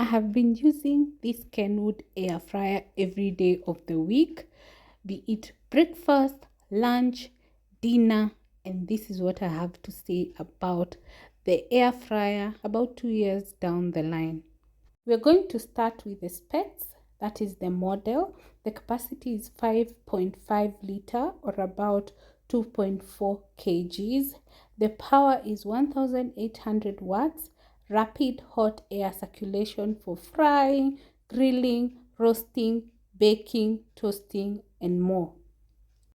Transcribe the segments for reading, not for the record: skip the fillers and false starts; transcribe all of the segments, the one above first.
I have been using this Kenwood Air Fryer every day of the week, be it breakfast, lunch, dinner, and this is what I have to say about the air fryer about 2 years down the line. We're going to start with the specs, that is the model. The capacity is 5.5 liter or about 2.4 kgs. The power is 1800 watts, rapid hot air circulation for frying, grilling, roasting, baking, toasting, and more.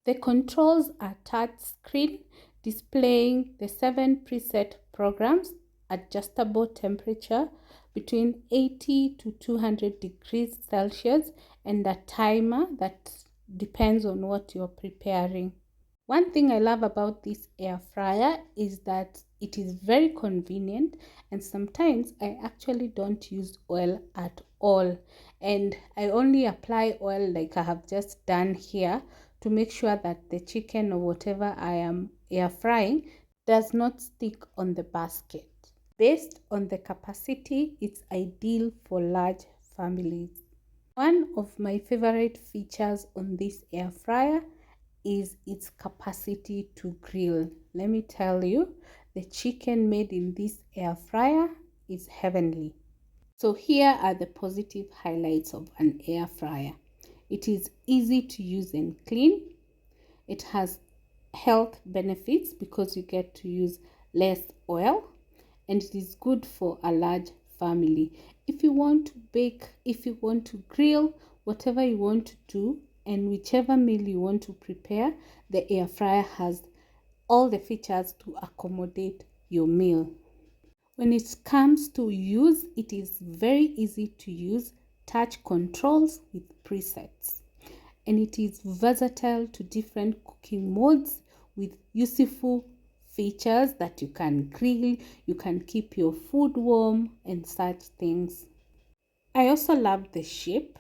The controls are touch screen displaying the 7 preset programs, adjustable temperature between 80 to 200 degrees Celsius, and a timer that depends on what you're preparing. One thing I love about this air fryer is that it is very convenient, and sometimes I actually don't use oil at all, and I only apply oil like I have just done here to make sure that the chicken or whatever I am air frying does not stick on the basket. Based on the capacity, it's ideal for large families. One of my favorite features on this air fryer is its capacity to grill. Let me tell you, the chicken made in this air fryer is heavenly. So here are the positive highlights of an air fryer. It is easy to use and clean. It has health benefits because you get to use less oil, and it is good for a large family. If you want to bake, if you want to grill, whatever you want to do, and whichever meal you want to prepare, the air fryer has all the features to accommodate your meal. When it comes to use, it is very easy to use, touch controls with presets, and it is versatile to different cooking modes with useful features that you can grill, you can keep your food warm and such things. I also love the shape.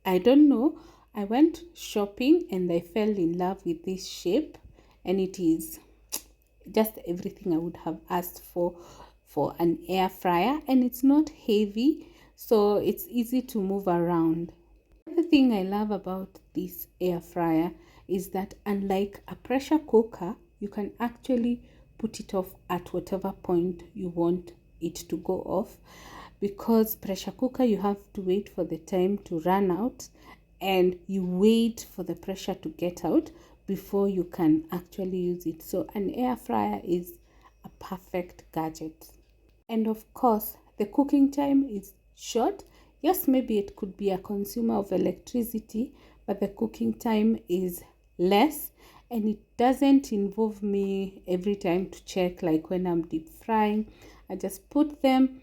I don't know, I went shopping and I fell in love with this shape, and it is just everything I would have asked for an air fryer, and it's not heavy, so it's easy to move around. The thing I love about this air fryer is that unlike a pressure cooker, you can actually put it off at whatever point you want it to go off, because pressure cooker you have to wait for the time to run out and you wait for the pressure to get out before you can actually use it. So an air fryer is a perfect gadget. And of course, the cooking time is short. Yes, maybe it could be a consumer of electricity, but the cooking time is less, and it doesn't involve me every time to check, like when I'm deep frying. I just put them,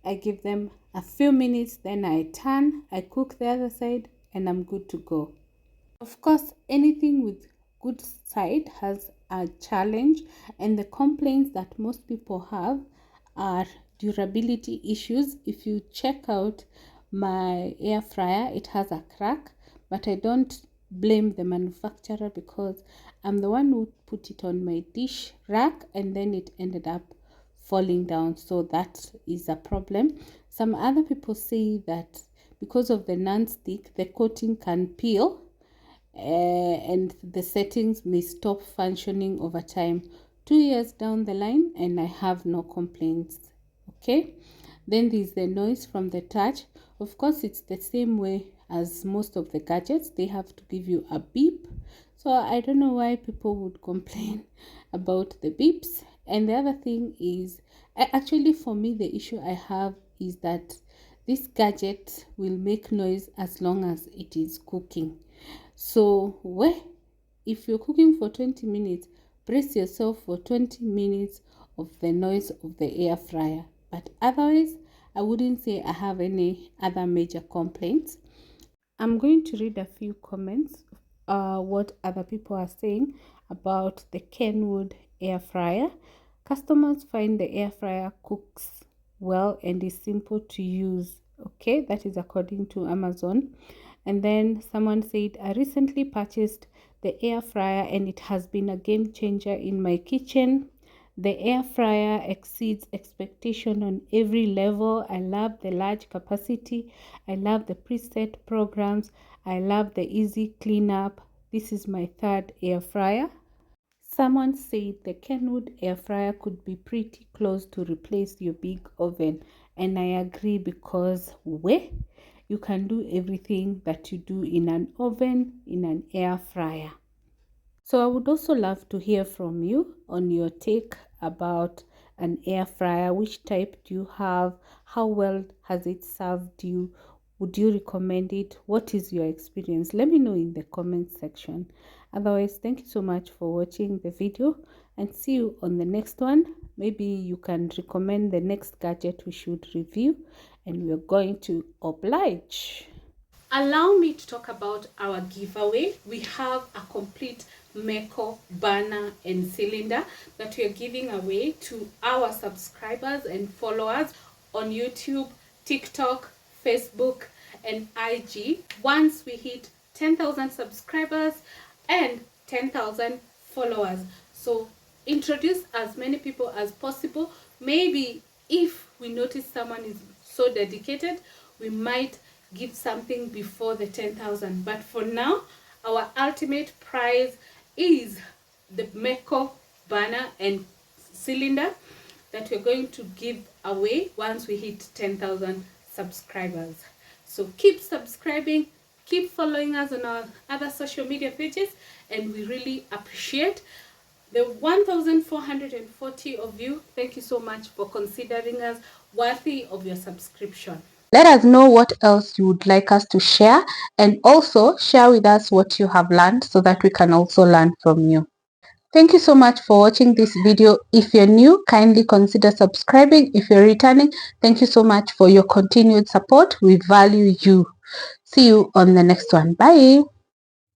I give them a few minutes, then I turn, I cook the other side, and I'm good to go. Of course, anything with good side has a challenge, and the complaints that most people have are durability issues. If you check out my air fryer, it has a crack, but I don't blame the manufacturer because I'm the one who put it on my dish rack and then it ended up falling down, so that is a problem. Some other people say that because of the non-stick, the coating can peel and the settings may stop functioning over time. 2 years down the line and I have no complaints. Okay, then there's the noise from the touch. Of course, it's the same way as most of the gadgets, they have to give you a beep. So I don't know why people would complain about the beeps. And the other thing is, actually for me, the issue I have is that this gadget will make noise as long as it is cooking. So if you're cooking for 20 minutes, brace yourself for 20 minutes of the noise of the air fryer. But otherwise, I wouldn't say I have any other major complaints. I'm going to read a few comments, what other people are saying about the Kenwood air fryer. Customers find the air fryer cooks well and is simple to use. Okay, that is according to Amazon. And then someone said, I recently purchased the air fryer and it has been a game changer in my kitchen. The air fryer exceeds expectation on every level. I love the large capacity. I love the preset programs. I love the easy cleanup. This is my third air fryer. Someone said the Kenwood air fryer could be pretty close to replace your big oven, and I agree, because where you can do everything that you do in an oven in an air fryer. So I would also love to hear from you on your take about an air fryer. Which type do you have? How well has it served you? Would you recommend it? What is your experience? Let me know in the comment section. Otherwise, thank you so much for watching the video, and see you on the next one. Maybe you can recommend the next gadget we should review, and we're going to oblige. Allow me to talk about our giveaway. We have a complete Meko burner and cylinder that we are giving away to our subscribers and followers on YouTube, TikTok, Facebook, and IG. Once we hit 10,000 subscribers and 10,000 followers. So introduce as many people as possible. Maybe if we notice someone is so dedicated, we might give something before the 10,000. But for now, our ultimate prize is the Meko burner and cylinder that we're going to give away once we hit 10,000 subscribers. So keep subscribing, keep following us on our other social media pages, and we really appreciate the 1,440 of you. Thank you so much for considering us worthy of your subscription. Let us know what else you would like us to share, and also share with us what you have learned so that we can also learn from you. Thank you so much for watching this video. If you're new, kindly consider subscribing. If you're returning, thank you so much for your continued support. We value you. See you on the next one. Bye.